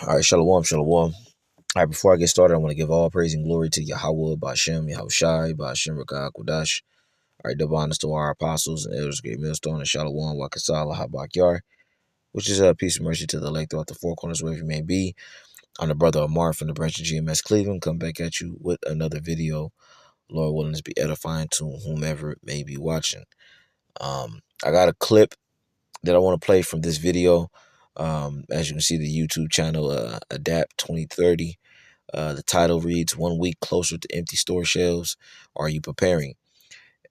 All right, shalom, shalom. All right, before I get started, I want to give all praise and glory to Yahweh, Bashem, Yahushai, Bashem, Rakah, Kudash. All right, double honors to our apostles and elders, great millstone, and shalom, Wakasala, Habakyar, which is a peace and mercy to the elect throughout the four corners, wherever you may be. I'm the brother Amar from the branch of GMS Cleveland. Come back at you with another video. Lord willing, to be edifying to whomever may be watching. I got a clip that I want to play from this video. As you can see, the YouTube channel Adapt 2030. The title reads, "1 week closer to empty store shelves. Are you preparing?"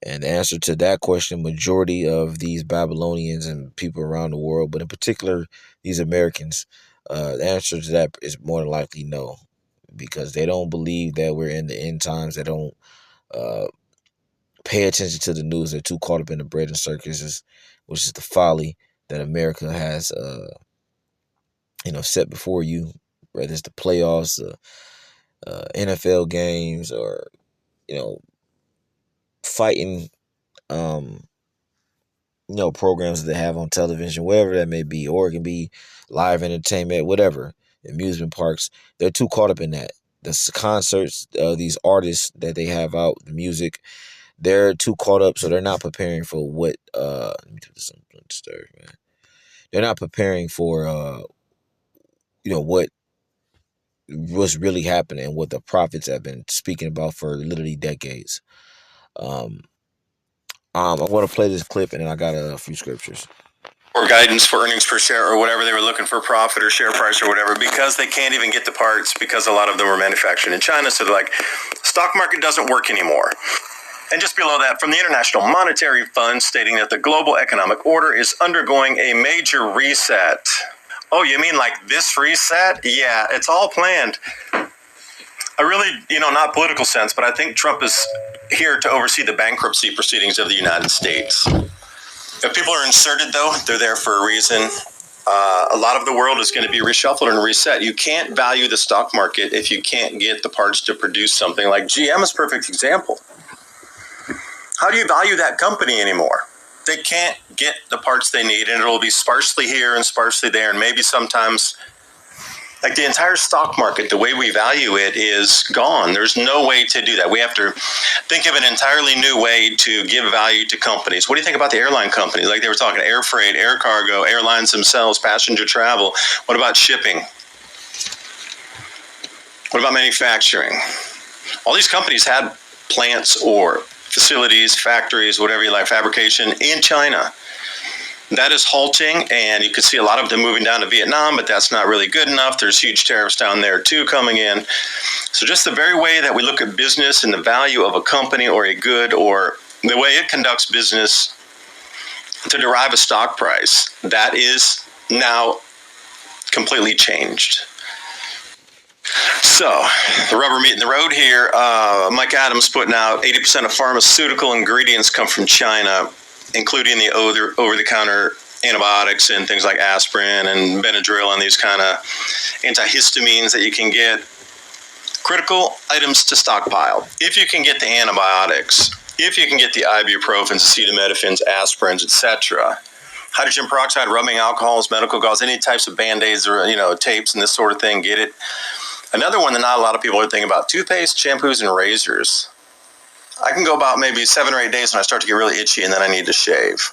And the answer to that question, majority of these Babylonians and people around the world, but in particular these Americans, the answer to that is more than likely no, because they don't believe that we're in the end times. They don't uh, pay attention to the news. They're too caught up in the bread and circuses, which is the folly that America has, set before you, whether it's the playoffs, NFL games, or fighting, programs that they have on television, wherever that may be, or it can be live entertainment, whatever, amusement parks. They're too caught up in that. The concerts, these artists that they have out, the music, they're too caught up, so they're not preparing for what. Let me do this. Don't disturb, man. They're not preparing for, what's really happening and what the prophets have been speaking about for literally decades. I want to play this clip, and then I got a few scriptures. Or guidance for earnings per share or whatever they were looking for, profit or share price or whatever, because they can't even get the parts because a lot of them were manufactured in China. So they're like, stock market doesn't work anymore. And just below that, from the International Monetary Fund, stating that the global economic order is undergoing a major reset. Oh, you mean like this reset? Yeah, it's all planned. I really, not political sense, but I think Trump is here to oversee the bankruptcy proceedings of the United States. If people are inserted, though, they're there for a reason. A lot of the world is going to be reshuffled and reset. You can't value the stock market if you can't get the parts to produce something. Like GM is a perfect example. How do you value that company anymore? They can't get the parts they need, and it'll be sparsely here and sparsely there, and maybe sometimes, like the entire stock market, the way we value it is gone. There's no way to do that. We have to think of an entirely new way to give value to companies. What do you think about the airline companies? Like they were talking air freight, air cargo, airlines themselves, passenger travel. What about shipping? What about manufacturing? All these companies had plants or facilities, factories, whatever you like, fabrication in China. That is halting, and you can see a lot of them moving down to Vietnam, but that's not really good enough. There's huge tariffs down there too coming in. So just the very way that we look at business and the value of a company or a good, or the way it conducts business to derive a stock price, that is now completely changed. So, the rubber meeting the road here. Mike Adams putting out 80% of pharmaceutical ingredients come from China, including the over-the-counter antibiotics and things like aspirin and Benadryl and these kind of antihistamines that you can get. Critical items to stockpile. If you can get the antibiotics, if you can get the ibuprofens, acetaminophen, aspirins, etc., hydrogen peroxide, rubbing alcohols, medical gauze, any types of Band-Aids or tapes and this sort of thing, get it. Another one that not a lot of people are thinking about: toothpaste, shampoos, and razors. I can go about maybe 7 or 8 days and I start to get really itchy and then I need to shave.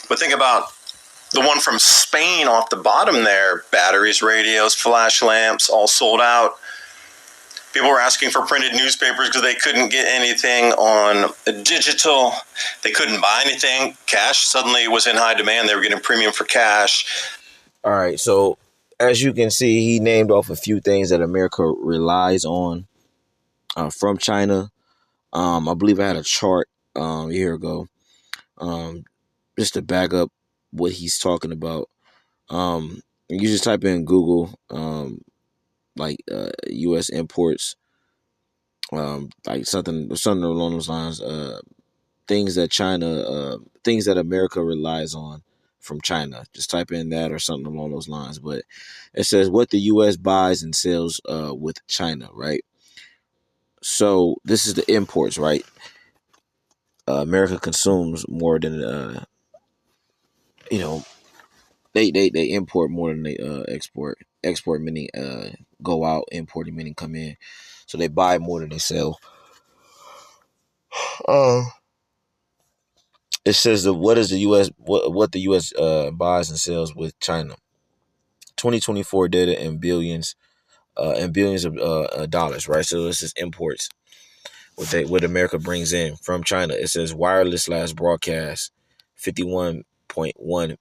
But think about the one from Spain off the bottom there: batteries, radios, flash lamps, all sold out. People were asking for printed newspapers because they couldn't get anything on digital. They couldn't buy anything. Cash suddenly was in high demand. They were getting premium for cash. All right, so as you can see, he named off a few things that America relies on from China. I believe I had a chart a year ago, just to back up what he's talking about. You just type in Google, U.S. imports, like something along those lines. Things that America relies on from China. Just type in that or something along those lines. But it says what the U.S. buys and sells with China, right? So this is the imports, right? America consumes more than they import more than they export. export meaning go out, importing meaning come in. So they buy more than they sell. It says that what is the U.S. what the U.S. Buys and sells with China. 2024 data in billions of dollars, right? So this is imports. What America brings in from China. It says wireless / broadcast, 51.1.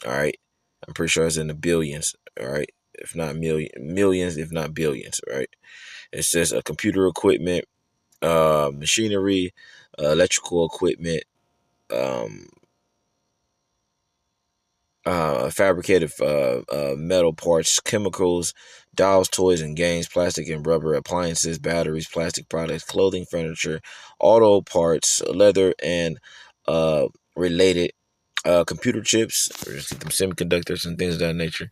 All right, I'm pretty sure it's in the billions. All right, if not millions, if not billions. All right. It says computer equipment, machinery, electrical equipment, um, fabricated metal parts, chemicals, dolls, toys, and games, plastic and rubber, appliances, batteries, plastic products, clothing, furniture, auto parts, leather, and related computer chips, or some semiconductors and things of that nature,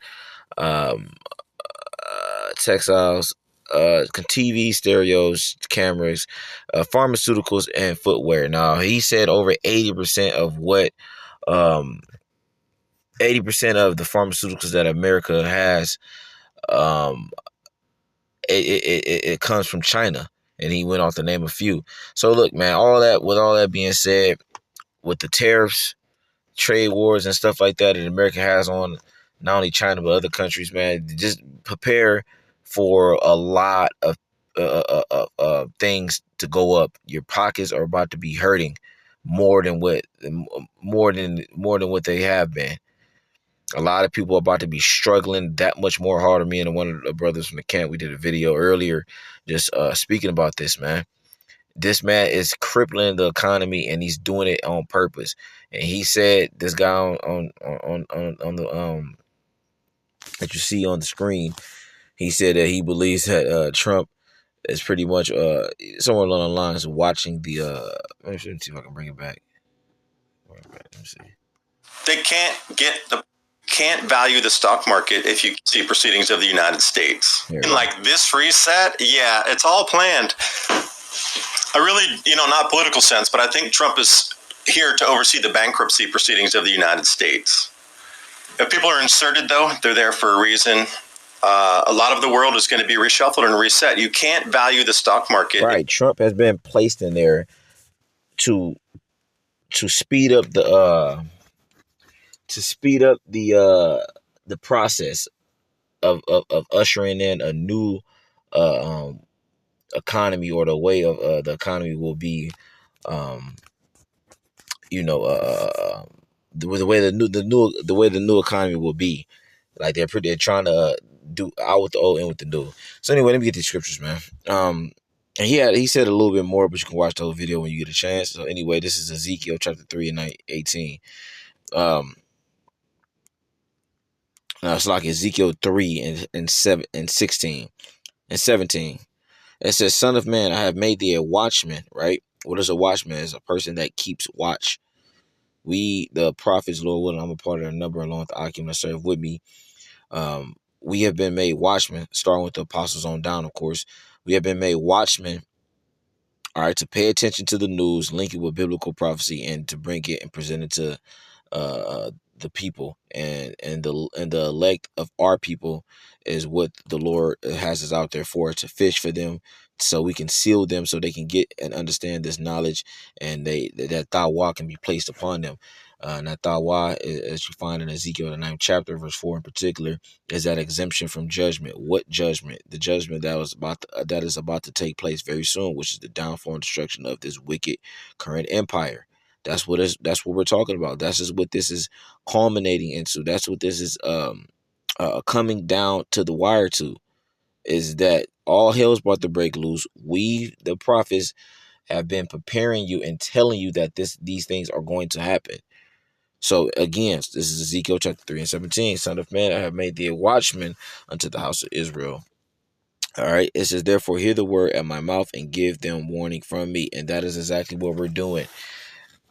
um, textiles, TV, stereos, cameras, pharmaceuticals, and footwear. Now, he said over 80% of what 80% of the pharmaceuticals that America has, um, it comes from China, and he went off to name a few. So look, man, with all that being said, with the tariffs, trade wars, and stuff like that America has on not only China but other countries, man, just prepare for a lot of things to go up. Your pockets are about to be hurting more than what they have been. A lot of people are about to be struggling that much more harder. Me and one of the brothers from the camp, we did a video earlier just speaking about this, man. This man is crippling the economy, and he's doing it on purpose. And he said, this guy on the that you see on the screen, he said that he believes that Trump is pretty much somewhere along the lines of watching the let me see if I can bring it back. Let me see. They can't value the stock market if you see proceedings of the United States. Yeah, and like this reset, yeah, it's all planned. I really, not political sense, but I think Trump is here to oversee the bankruptcy proceedings of the United States. If people are inserted, though, they're there for a reason. A lot of the world is going to be reshuffled and reset. You can't value the stock market. Right. Trump has been placed in there to speed up the process of ushering in a new economy, or the way of the economy will be, the way the new economy will be. Like they're trying to do out with the old, in with the new. So anyway, let me get these scriptures, man. And he said a little bit more, but you can watch the whole video when you get a chance. So anyway, this is Ezekiel chapter 3 and 18. Now it's like Ezekiel 3 and 7 and 16 and 17. It says, "Son of man, I have made thee a watchman." Right? What is a watchman? Is a person that keeps watch. We, the prophets, Lord willing, I'm a part of their number along with the Akim that serve with me. We have been made watchmen, starting with the apostles on down, of course. We have been made watchmen, all right, to pay attention to the news, link it with biblical prophecy, and to bring it and present it to the people, and the elect of our people is what the Lord has us out there for, to fish for them, so we can seal them, so they can get and understand this knowledge, and that Thawa can be placed upon them. And that Thawa, as you find in Ezekiel the 9th chapter, verse 4 in particular, is that exemption from judgment. What judgment? The judgment that is about to take place very soon, which is the downfall and destruction of this wicked current empire. That's what we're talking about. That's just what this is culminating into. That's what this is coming down to the wire to, is that all hell's about to break loose. We, the prophets, have been preparing you and telling you that these things are going to happen. So again, this is Ezekiel chapter 3 and 17. "Son of man, I have made thee a watchman unto the house of Israel." All right. It says, "Therefore hear the word at my mouth and give them warning from me." And that is exactly what we're doing.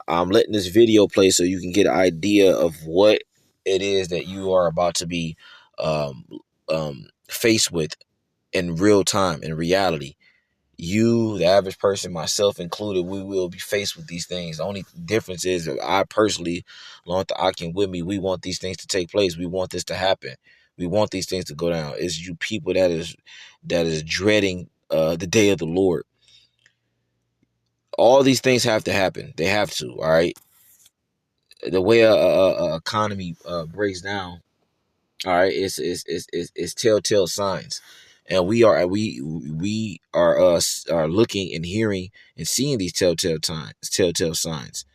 I'm letting this video play so you can get an idea of what it is that you are about to be faced with in real time, in reality. You, the average person, myself included, we will be faced with these things. The only difference is that I personally, along with the Akim with me, we want these things to take place. We want this to happen. We want these things to go down. It's you people that is dreading the day of the Lord. All these things have to happen. They have to. All right. The way a economy breaks down, all right, it's telltale signs, and we are looking and hearing and seeing these telltale signs.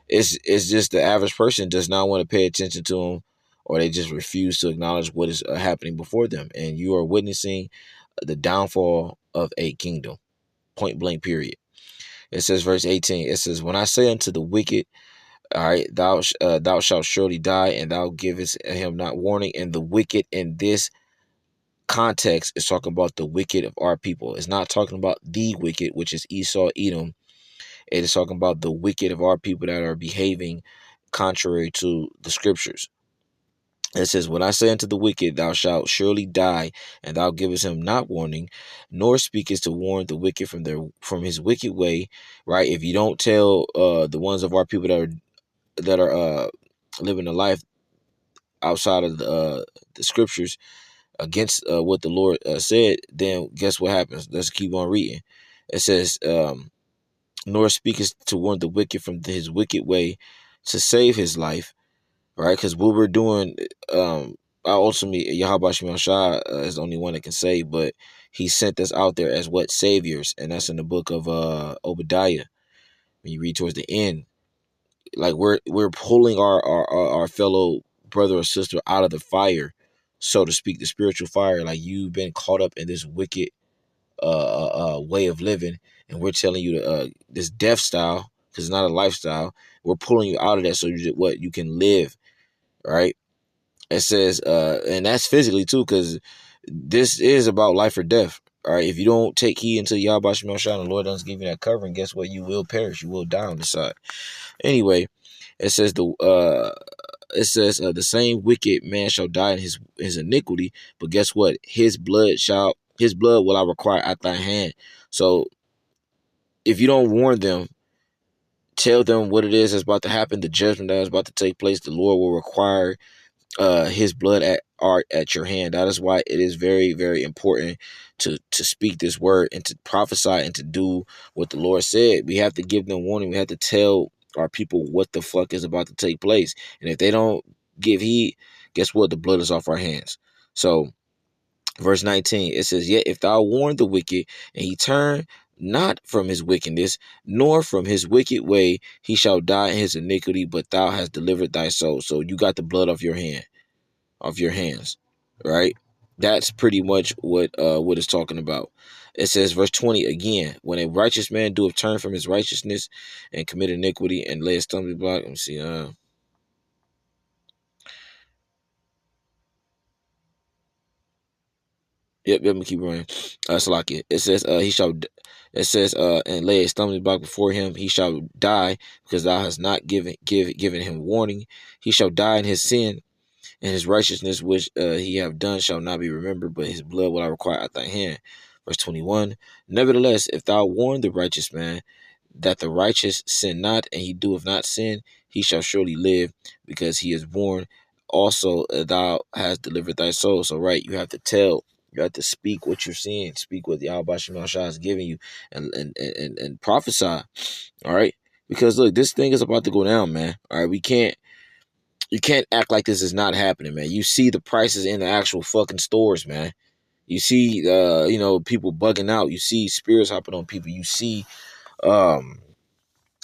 It's just the average person does not want to pay attention to them, or they just refuse to acknowledge what is happening before them, and you are witnessing the downfall of a kingdom. Point blank. Period. It says, verse 18. It says, "When I say unto the wicked, all right, thou shalt surely die, and thou givest him not warning." And the wicked in this context is talking about the wicked of our people. It's not talking about the wicked, which is Esau, Edom. It is talking about the wicked of our people that are behaving contrary to the scriptures. It says, "When I say unto the wicked, thou shalt surely die, and thou givest him not warning, nor speakest to warn the wicked from his wicked way." Right? If you don't tell the ones of our people that are living a life outside of the scriptures against what the Lord said, then guess what happens? Let's keep on reading. It says, "Nor speakest to warn the wicked from his wicked way, to save his life." Right? Because what we're doing, ultimately, Yahweh Shemel Shah is the only one that can save, but he sent us out there as what? Saviors. And that's in the book of Obadiah. When you read towards the end, like we're pulling our fellow brother or sister out of the fire, so to speak, the spiritual fire. Like, you've been caught up in this wicked way of living, and we're telling you this death style, because it's not a lifestyle. We're pulling you out of that so you can live. Right? It says, and that's physically too, because this is about life or death. All right, if you don't take heed until Yahweh Shemel Shah, the Lord doesn't give you that covering, guess what? You will perish. You will die on the side. Anyway, it says the same wicked man shall die in his iniquity, but guess what? His blood will I require at thy hand. So if you don't warn them, tell them what it is that's about to happen, the judgment that is about to take place, the Lord will require his blood at your hand. That is why it is very, very important to speak this word and to prophesy and to do what the Lord said. We have to give them warning. We have to tell our people what the fuck is about to take place. And if they don't give heed, guess what? The blood is off our hands. So verse 19, it says, "Yet if thou warn the wicked, and he turn not from his wickedness, nor from his wicked way, he shall die in his iniquity, but thou hast delivered thy soul." So you got the blood off your hands, right? That's pretty much what it's talking about. It says, verse 20 again, "When a righteous man doeth turn from his righteousness and commit iniquity and lay a stumbling block." Let me see. Yep, let me keep running. Salakia. It says, he shall. It says, "And lay a stumbling block before him. He shall die, because thou hast not given him warning. He shall die in his sin, and his righteousness which he have done shall not be remembered, but his blood will I require at thy hand." Verse 21, "Nevertheless, if thou warn the righteous man that the righteous sin not, and he doeth not sin, he shall surely live, because he is warned. Also, thou hast delivered thy soul." So, right, you have to speak what you're seeing, speak what Yahweh Shema Shah is giving you, and prophesy. All right, because look, this thing is about to go down, man. All right, you can't act like this is not happening, man. You see the prices in the actual fucking stores, man. You see, people bugging out. You see spirits hopping on people. You see, um,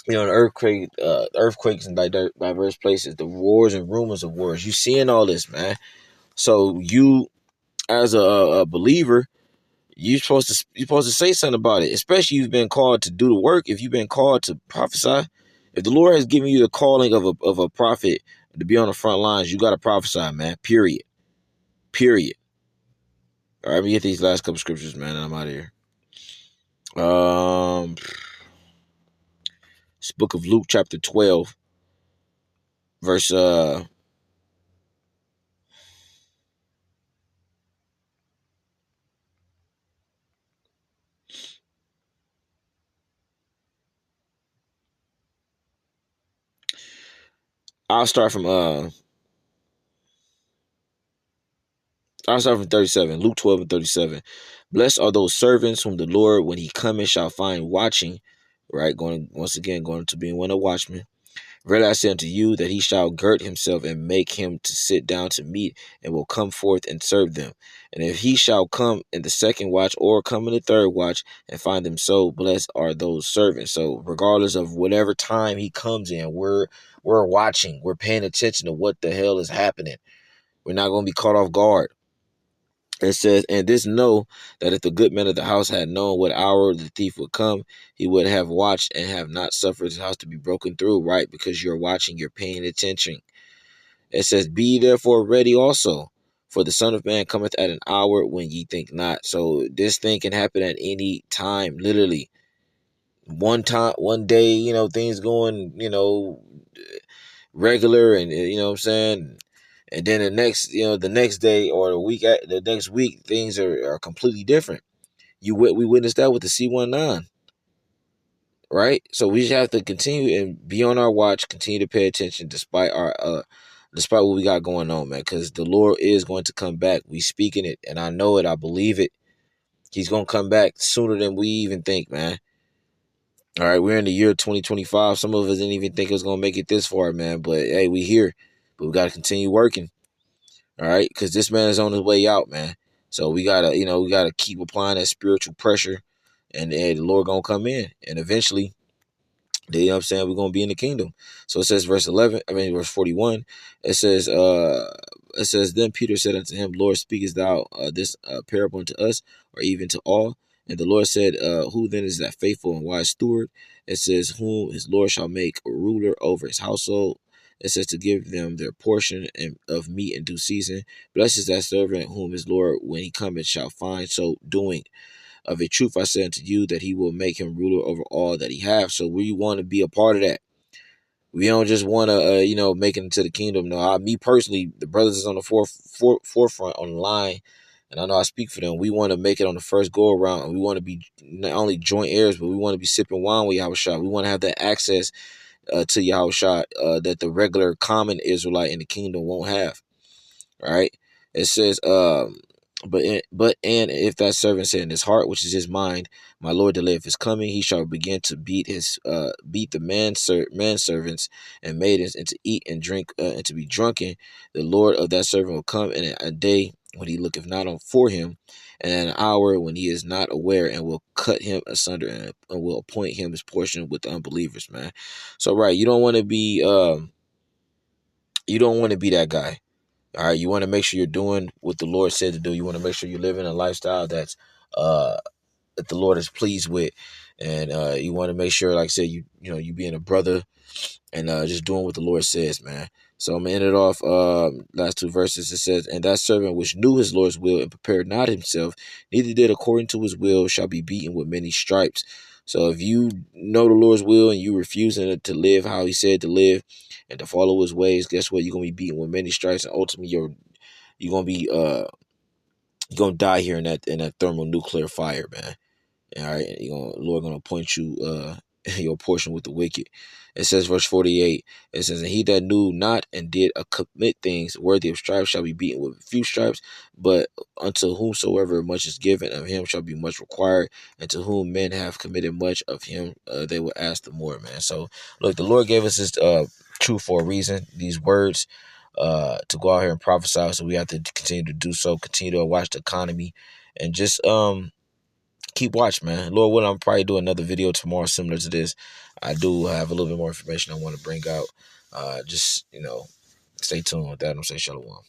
an earthquakes in diverse places, the wars and rumors of wars. You seeing all this, man. So you, as a believer, you're supposed to say something about it. Especially if you've been called to do the work. If you've been called to prophesy, if the Lord has given you the calling of a prophet to be on the front lines, you got to prophesy, man. Period. Period. All right, let me get these last couple scriptures, man, and I'm out of here. It's book of Luke, chapter 12, verse I'll start from I'll start from 37. Luke 12 and 37. Blessed are those servants whom the Lord, when he cometh, shall find watching. Right? Going once again, going to being one of watchmen. Verily I say unto you that he shall gird himself and make him to sit down to meat, and will come forth and serve them. And if he shall come in the second watch or come in the third watch and find them so, blessed are those servants. So regardless of whatever time he comes in, we're watching, we're paying attention to what the hell is happening. We're not going to be caught off guard. It says, and this know that if the good man of the house had known what hour the thief would come, he would have watched and have not suffered his house to be broken through, right? Because you're watching, you're paying attention. It says, be ye therefore ready also, for the Son of Man cometh at an hour when ye think not. So this thing can happen at any time, literally. One day, things going, regular, and you know what I'm saying? And then the next day or the next week, things are completely different. We witnessed that with the C-19, right? So we just have to continue and be on our watch, continue to pay attention despite what we got going on, man, because the Lord is going to come back. We speaking it, and I know it, I believe it. He's gonna come back sooner than we even think, man. All right, we're in the year 2025. Some of us didn't even think it was gonna make it this far, man. But hey, we here. But we gotta continue working. All right, because this man is on his way out, man. So we gotta keep applying that spiritual pressure, and the Lord gonna come in, and eventually, you know what I'm saying, we're gonna be in the kingdom. So it says verse 41. It says, then Peter said unto him, Lord, speakest thou this parable unto us, or even to all? And the Lord said, who then is that faithful and wise steward? It says, whom his Lord shall make a ruler over his household. It says, to give them their portion of meat in due season. Blessed is that servant whom his Lord, when he cometh, shall find so doing. Of a truth I say unto you, that he will make him ruler over all that he have. So we want to be a part of that. We don't just want to, make it into the kingdom. No, me personally, the brothers is on the forefront on the line, and I know I speak for them. We want to make it on the first go around, and we want to be not only joint heirs, but we want to be sipping wine with Yahushua. We want to have that access to Yahushua that the regular common Israelite in the kingdom won't have. Right? It says, and if that servant said in his heart, which is his mind, my Lord delayeth his coming, he shall begin to beat the manservants and maidens, and to eat and drink and to be drunken. The Lord of that servant will come in a day when he looketh not on for him, and in an hour when he is not aware, and will cut him asunder, and will appoint him his portion with the unbelievers, man. So right, you don't want to be that guy. All right, you want to make sure you're doing what the Lord said to do. You want to make sure you're living a lifestyle that the Lord is pleased with, and you want to make sure, like I said, you being a brother and just doing what the Lord says, man. So I'm gonna end it off. Last two verses. It says, and that servant which knew his Lord's will and prepared not himself, neither did according to his will, shall be beaten with many stripes. So if you know the Lord's will and you refusing to live how he said to live and to follow his ways, guess what? You're gonna be beaten with many stripes, and ultimately you're gonna be you're gonna die here in that thermonuclear fire, man. All right, Lord gonna appoint you your portion with the wicked. It says, verse 48. It says, and he that knew not and did commit things worthy of stripes shall be beaten with few stripes. But unto whomsoever much is given, of him shall be much required. And to whom men have committed much, of him they will ask the more, man. So look, the Lord gave us this truth for a reason. These words to go out here and prophesy. So we have to continue to do so. Continue to watch the economy, and just keep watch, man. Lord willing, I'm probably do another video tomorrow similar to this. I do have a little bit more information I want to bring out. Just, stay tuned with that. I'm saying shalom.